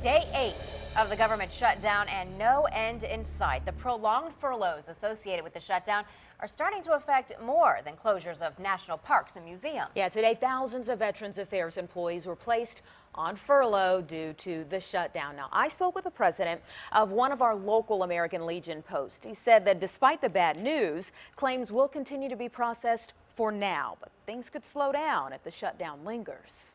Day 8 of the government shutdown and no end in sight. The prolonged furloughs associated with the shutdown are starting to affect more than closures of national parks and museums. Yeah, today thousands of Veterans Affairs employees were placed on furlough due to the shutdown. Now, I spoke with the president of one of our local American Legion posts. He said that despite the bad news, claims will continue to be processed for now, but things could slow down if the shutdown lingers.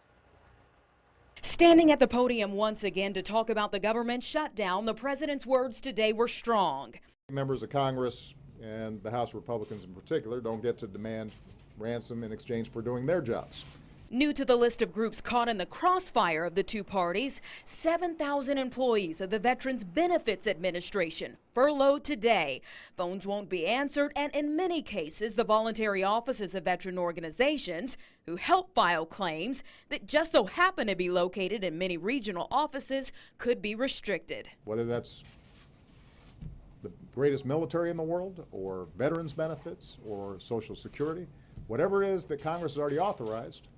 Standing at the podium once again to talk about the government shutdown, the president's words today were strong. Members of Congress and the House Republicans in particular don't get to demand ransom in exchange for doing their jobs. New to the list of groups caught in the crossfire of the two parties, 7,000 employees of the Veterans Benefits Administration furloughed today. Phones won't be answered, and in many cases, the voluntary offices of veteran organizations who help file claims that just so happen to be located in many regional offices could be restricted. Whether that's the greatest military in the world, or veterans benefits, or Social Security, whatever it is that Congress has already authorized,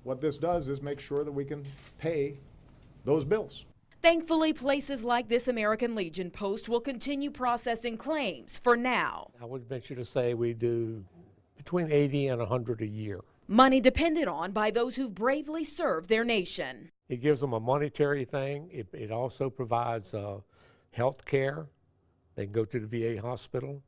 what this does is make sure that we can pay those bills. Thankfully, places like this American Legion post will continue processing claims for now. I would venture to say we do between 80 and 100 a year. Money depended on by those who've bravely served their nation. It gives them a monetary thing. It also provides health care. They can go to the VA hospital.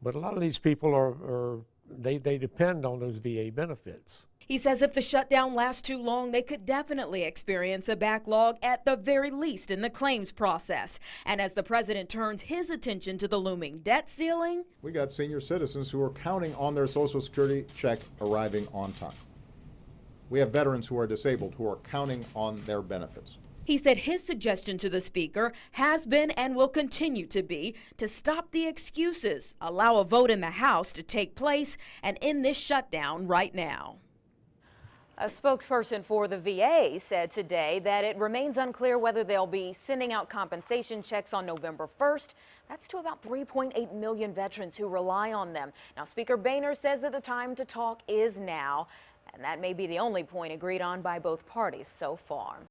But a lot of these people they depend on those VA benefits. He says if the shutdown lasts too long, they could definitely experience a backlog at the very least in the claims process. And as the president turns his attention to the looming debt ceiling, We got senior citizens who are counting on their Social Security check arriving on time. We have veterans who are disabled who are counting on their benefits. he said his suggestion to the speaker has been and will continue to be to stop the excuses, allow a vote in the House to take place, and end this shutdown right now. A spokesperson for the VA said today that it remains unclear whether they'll be sending out compensation checks on November 1st. That's to about 3.8 million veterans who rely on them. Now, Speaker Boehner says that the time to talk is now, and that may be the only point agreed on by both parties so far.